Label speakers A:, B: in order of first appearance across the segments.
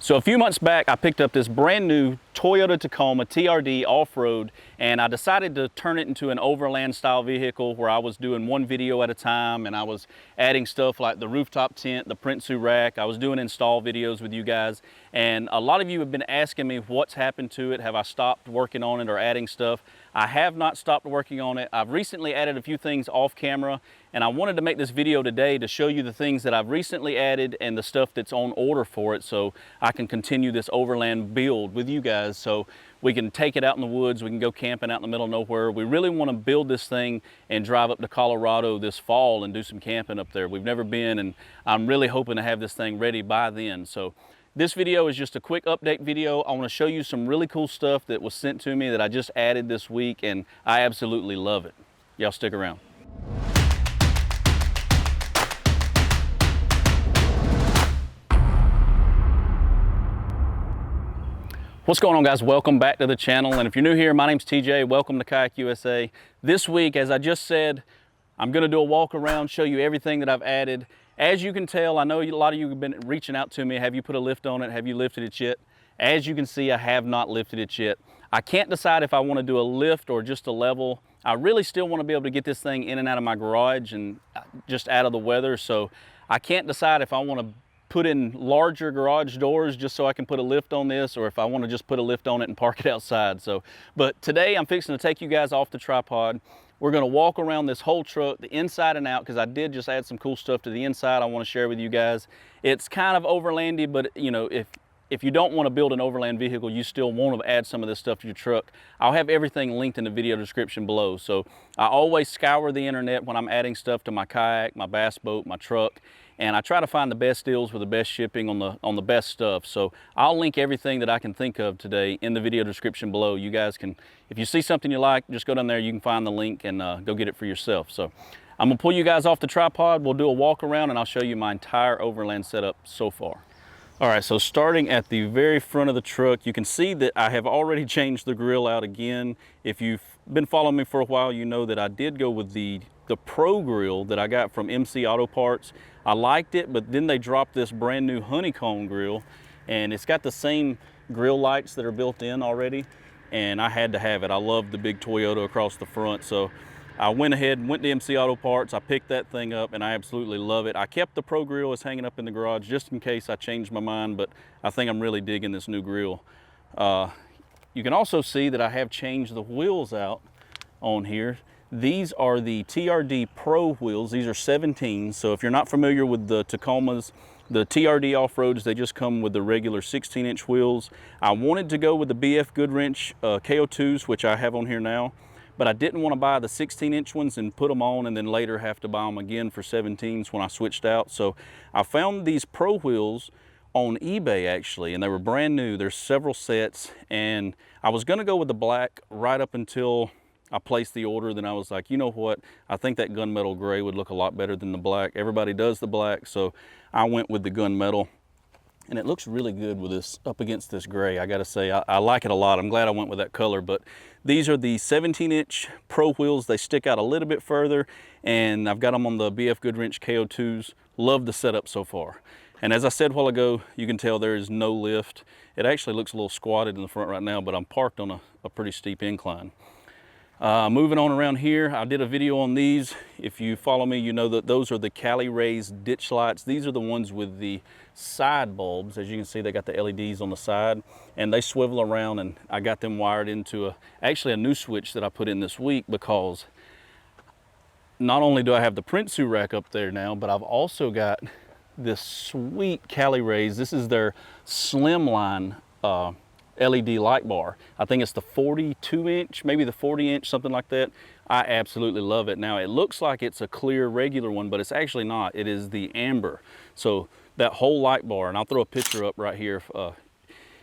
A: So a few months back, I picked up this brand new Toyota Tacoma TRD off-road, and I decided to turn it into an overland style vehicle where I was doing one video at a time, and I was adding stuff like the rooftop tent, the Prinsu rack. I was doing install videos with you guys, and a lot of you have been asking me what's happened to it. Have I stopped working on it or adding stuff? I have not stopped working on it. I've recently added a few things off camera, and I wanted to make this video today to show you the things that I've recently added and the stuff that's on order for it, so I can continue this overland build with you guys, so we can take it out in the woods, we can go camping out in the middle of nowhere. We really want to build this thing and drive up to Colorado this fall and do some camping up there. We've never been, and I'm really hoping to have this thing ready by then. So this video is just a quick update video. I want to show you some really cool stuff that was sent to me that I just added this week, and I absolutely love it. Y'all stick around. What's going on, guys? Welcome back to the channel, and if you're new here, my name's TJ. Welcome to Kayak USA. This week, as I just said, I'm going to do a walk around, show you everything that I've added. As you can tell, I know a lot of you have been reaching out to me. Have you put a lift on it? Have you lifted it yet? As you can see, I have not lifted it yet. I can't decide if I want to do a lift or just a level. I really still want to be able to get this thing in and out of my garage and just out of the weather, so I can't decide if I want to put in larger garage doors just so I can put a lift on this, or if I want to just put a lift on it and park it outside. So, but today I'm fixing to take you guys off the tripod. We're going to walk around this whole truck, the inside and out, because I did just add some cool stuff to the inside I want to share with you guys. It's kind of overlandy, but you know, if you don't want to build an overland vehicle, you still want to add some of this stuff to your truck, I'll have everything linked in the video description below. So I always scour the internet when I'm adding stuff to my kayak, my bass boat, my truck, and I try to find the best deals with the best shipping on the best stuff. So I'll link everything that I can think of today in the video description below. You guys can, if you see something you like, just go down there, you can find the link and go get it for yourself. So I'm gonna pull you guys off the tripod, we'll do a walk around, and I'll show you my entire overland setup so far. All right, so starting at the very front of the truck, you can see that I have already changed the grill out again. If you've been following me for a while, you know that I did go with the Pro grill that I got from MC Auto Parts. I liked it, but then they dropped this brand new honeycomb grill, and it's got the same grill lights that are built in already, and I had to have it. I love the big Toyota across the front, so I went ahead and went to MC Auto Parts. I picked that thing up, and I absolutely love it. I kept the Pro grill as hanging up in the garage just in case I changed my mind, but I think I'm really digging this new grill. You can also see that I have changed the wheels out on here. These are the TRD Pro wheels. These are 17s, so if you're not familiar with the Tacomas, the TRD off-roads, they just come with the regular 16-inch wheels. I wanted to go with the BF Goodwrench KO2s, which I have on here now, but I didn't want to buy the 16-inch ones and put them on and then later have to buy them again for 17s when I switched out. So I found these Pro wheels on eBay actually, and they were brand new. There's several sets, and I was gonna go with the black right up until I placed the order. Then I was like, you know what? I think that gunmetal gray would look a lot better than the black. Everybody does the black, so I went with the gunmetal. And it looks really good with this up against this gray. I gotta say, I like it a lot. I'm glad I went with that color, but these are the 17-inch Pro wheels. They stick out a little bit further, and I've got them on the BF Goodwrench KO2s. Love the setup so far. And as I said a while ago, you can tell there is no lift. It actually looks a little squatted in the front right now, but I'm parked on a pretty steep incline. Moving on around here, I did a video on these. If you follow me, you know that those are the Cali Rays ditch lights. These are the ones with the side bulbs. As you can see, they got the LEDs on the side, and they swivel around, and I got them wired into actually a new switch that I put in this week, because not only do I have the Prinsu rack up there now, but I've also got this sweet Cali Rays. This is their slimline LED light bar. I think it's the 42-inch, maybe the 40-inch, something like that. I absolutely love it. Now, it looks like it's a clear regular one, but it's actually not. It is the amber. So that whole light bar, and I'll throw a picture up right here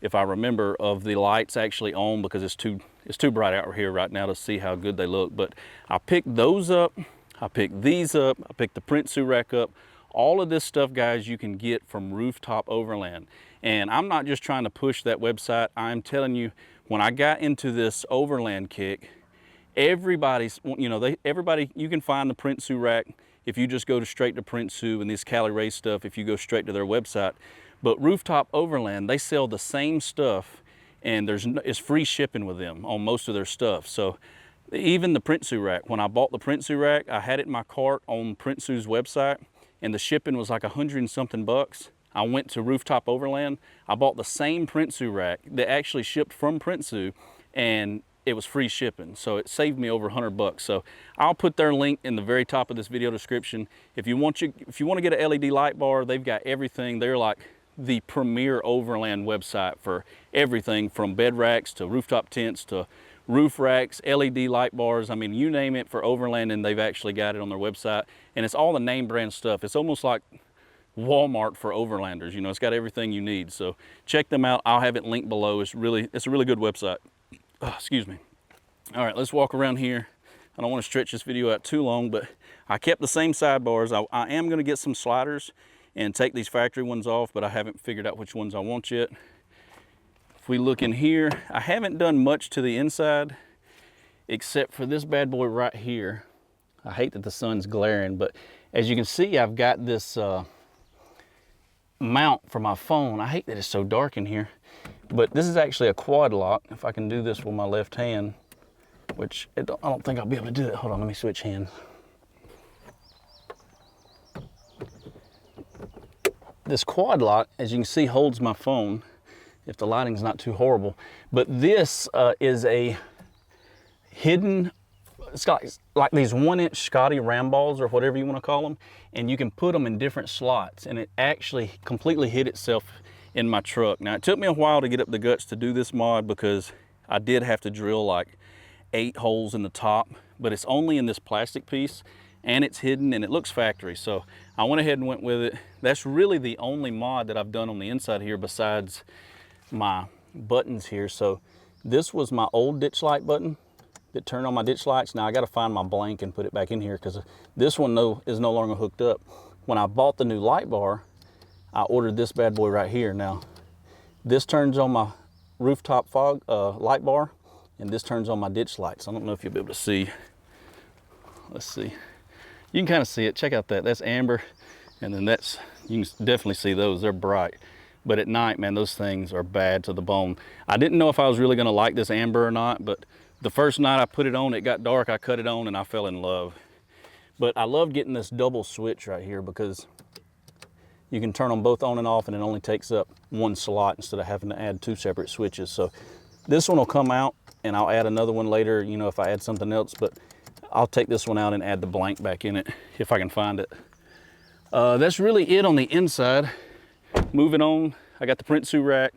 A: if I remember, of the lights actually on, because it's too bright out here right now to see how good they look. But I picked those up, I picked these up, I picked the Prinsu rack up. All of this stuff, guys, you can get from Rooftop Overland. And I'm not just trying to push that website. I'm telling you, when I got into this overland kick, everybody's, you know, you can find the Prinsu rack if you just go straight to Prinsu, and this Cali Ray stuff if you go straight to their website. But Rooftop Overland, they sell the same stuff, and it's free shipping with them on most of their stuff. So even the Printsu rack, when I bought the Printsu rack, I had it in my cart on Printsu's website, and the shipping was like $100 and something bucks. I went to Rooftop Overland, I bought the same Printsu rack that actually shipped from Printsu, and it was free shipping. So it saved me over $100. So I'll put their link in the very top of this video description. If you want to get an LED light bar, they've got everything. They're like the premier overland website for everything from bed racks to rooftop tents to roof racks, LED light bars. I mean, you name it for overlanding, they've actually got it on their website. And it's all the name brand stuff. It's almost like Walmart for overlanders. You know, it's got everything you need. So check them out. I'll have it linked below. It's a really good website. Oh, excuse me. All right, let's walk around here. I don't want to stretch this video out too long, but I kept the same sidebars. I am going to get some sliders and take these factory ones off, but I haven't figured out which ones I want yet. If we look in here, I haven't done much to the inside except for this bad boy right here. I hate that the sun's glaring, but as you can see, I've got this mount for my phone. I hate that it's so dark in here, but this is actually a quad lock. If I can do this with my left hand, which I don't think I'll be able to do it. Hold on, let me switch hands. This quad lock, as you can see, holds my phone if the lighting's not too horrible. But this is a hidden, it's got like these 1-inch Scotty ram balls or whatever you want to call them, and you can put them in different slots, and it actually completely hid itself in my truck. Now, it took me a while to get up the guts to do this mod because I did have to drill like 8 holes in the top, but it's only in this plastic piece and it's hidden and it looks factory. So I went ahead and went with it. That's really the only mod that I've done on the inside here besides my buttons here. So this was my old ditch light button that turned on my ditch lights. Now I got to find my blank and put it back in here because this one is no longer hooked up. When I bought the new light bar, I ordered this bad boy right here. Now this turns on my rooftop fog light bar, and this turns on my ditch lights. I don't know if you'll be able to see. Let's see. You can kind of see it. Check out that. That's amber, and then that's, you can definitely see those. They're bright. But at night, man, those things are bad to the bone. I didn't know if I was really gonna like this amber or not, but the first night I put it on, it got dark, I cut it on, and I fell in love. But I love getting this double switch right here because you can turn them both on and off, and it only takes up one slot instead of having to add 2 separate switches. So this one will come out, and I'll add another one later, you know, if I add something else, but I'll take this one out and add the blank back in it if I can find it. That's really it on the inside. Moving on, I got the Printsu rack.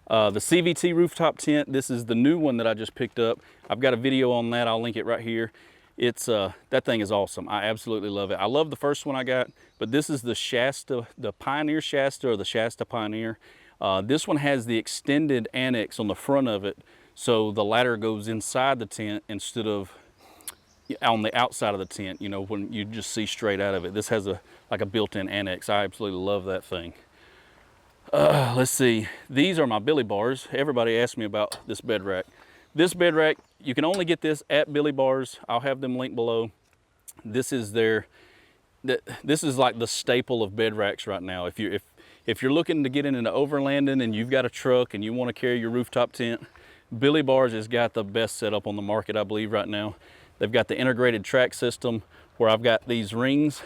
A: The CVT rooftop tent, this is the new one that I just picked up. I've got a video on that, I'll link it right here. It's that thing is awesome. I absolutely love it. I love the first one I got, but this is the Shasta, the Pioneer Shasta, or the Shasta Pioneer. This one has the extended annex on the front of it, so the ladder goes inside the tent instead of on the outside of the tent, you know, when you just see straight out of it. This has like a built-in annex. I absolutely love that thing. Let's see. These are my Billy bars. Everybody asked me about this bed rack. This bed rack, you can only get this at Billy Bars. I'll have them linked below. This is this is like the staple of bed racks right now. If you're looking to get into overlanding and you've got a truck and you want to carry your rooftop tent, Billy Bars has got the best setup on the market, I believe, right now. They've got the integrated track system where I've got these rings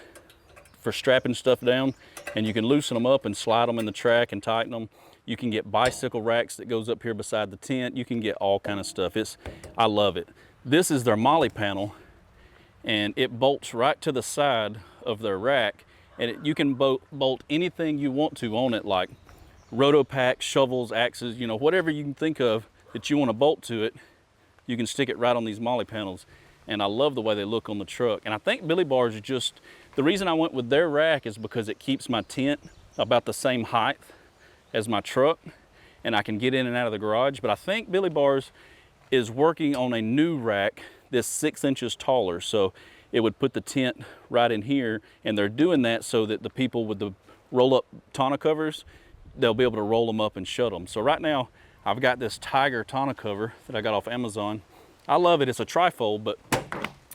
A: for strapping stuff down, and you can loosen them up and slide them in the track and tighten them. You can get bicycle racks that goes up here beside the tent. You can get all kind of stuff. I love it. This is their molly panel, and it bolts right to the side of their rack, and you can bolt anything you want to on it, like roto packs, shovels, axes, you know, whatever you can think of that you want to bolt to it, you can stick it right on these molly panels. And I love the way they look on the truck. And I think Billy Bars are just, the reason I went with their rack is because it keeps my tent about the same height as my truck, and I can get in and out of the garage. But I think Billy Bars is working on a new rack that's 6 inches taller. So it would put the tent right in here, and they're doing that so that the people with the roll-up tonneau covers, they'll be able to roll them up and shut them. So right now, I've got this Tiger tonneau cover that I got off Amazon. I love it. It's a trifold, but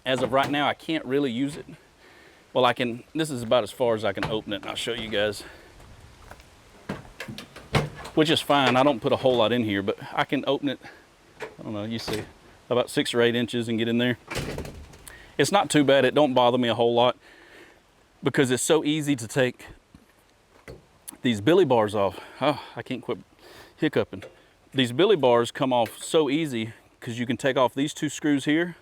A: as of right now, I can't really use it. Well, I can, this is about as far as I can open it, and I'll show you guys. which is fine. I don't put a whole lot in here, but I can open it, I don't know, you see, about 6 or 8 inches and get in there. It's not too bad. It don't bother me a whole lot because it's so easy to take these billy bars off. Oh, I can't quit hiccuping. These billy bars come off so easy because you can take off these 2 screws here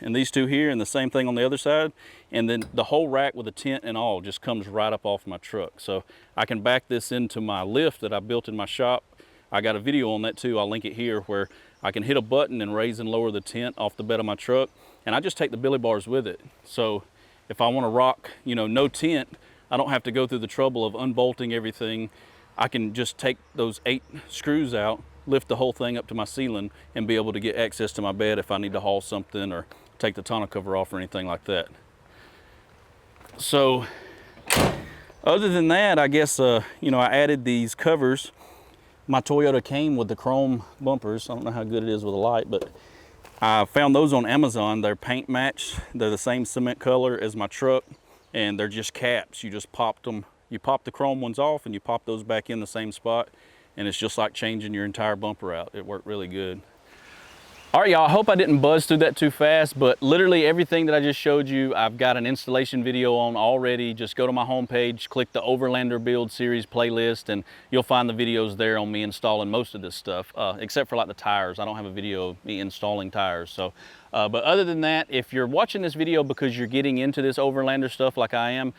A: and these 2 here, and the same thing on the other side, and then the whole rack with the tent and all just comes right up off my truck. So I can back this into my lift that I built in my shop. I got a video on that too, I'll link it here, where I can hit a button and raise and lower the tent off the bed of my truck, and I just take the billy bars with it. So if I want to rock, you know, no tent, I don't have to go through the trouble of unbolting everything. I can just take those 8 screws out, lift the whole thing up to my ceiling, and be able to get access to my bed if I need to haul something or take the tonneau cover off or anything like that. So other than that, I guess, you know, I added these covers. My Toyota came with the chrome bumpers. I don't know how good it is with a light, but I found those on Amazon. They're paint matched. They're the same cement color as my truck, and they're just caps. You just popped them. You pop the chrome ones off and you pop those back in the same spot, and it's just like changing your entire bumper out. It worked really good. All right, y'all, I hope I didn't buzz through that too fast, but literally everything that I just showed you, I've got an installation video on already. Just go to my homepage, click the Overlander Build Series playlist, and you'll find the videos there on me installing most of this stuff, except for like the tires. I don't have a video of me installing tires. So, but other than that, if you're watching this video because you're getting into this Overlander stuff like I am,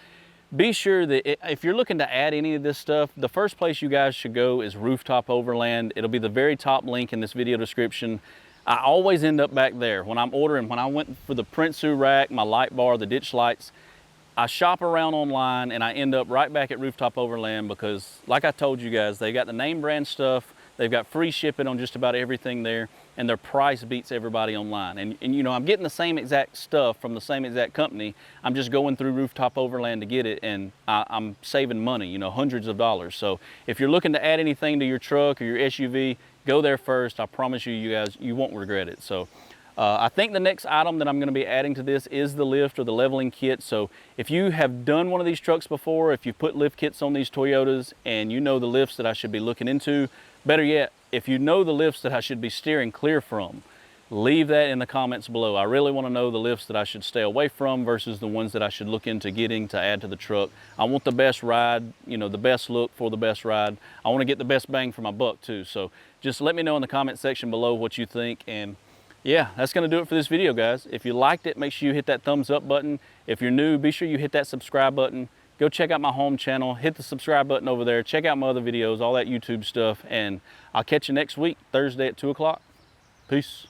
A: be sure that if you're looking to add any of this stuff, the first place you guys should go is Rooftop Overland. It'll be the very top link in this video description. I always end up back there. When I'm ordering, when I went for the Prinsu rack, my light bar, the ditch lights, I shop around online and I end up right back at Rooftop Overland because, like I told you guys, they got the name brand stuff, they've got free shipping on just about everything there, and their price beats everybody online. And you know, I'm getting the same exact stuff from the same exact company. I'm just going through Rooftop Overland to get it, and I'm saving money, you know, hundreds of dollars. So if you're looking to add anything to your truck or your SUV, go there first. I promise you, you guys, you won't regret it. So I think the next item that I'm going to be adding to this is the lift or the leveling kit. So if you have done one of these trucks before, if you've put lift kits on these Toyotas and you know the lifts that I should be looking into, better yet, if you know the lifts that I should be steering clear from, leave that in the comments below. I really want to know the lifts that I should stay away from versus the ones that I should look into getting to add to the truck. I want the best ride, you know, the best look for the best ride. I want to get the best bang for my buck too. So just let me know in the comment section below what you think. And yeah, that's going to do it for this video, guys. If you liked it, make sure you hit that thumbs up button. If you're new, be sure you hit that subscribe button. Go check out my home channel, hit the subscribe button over there, check out my other videos, all that YouTube stuff, and I'll catch you next week, Thursday at 2 o'clock. Peace.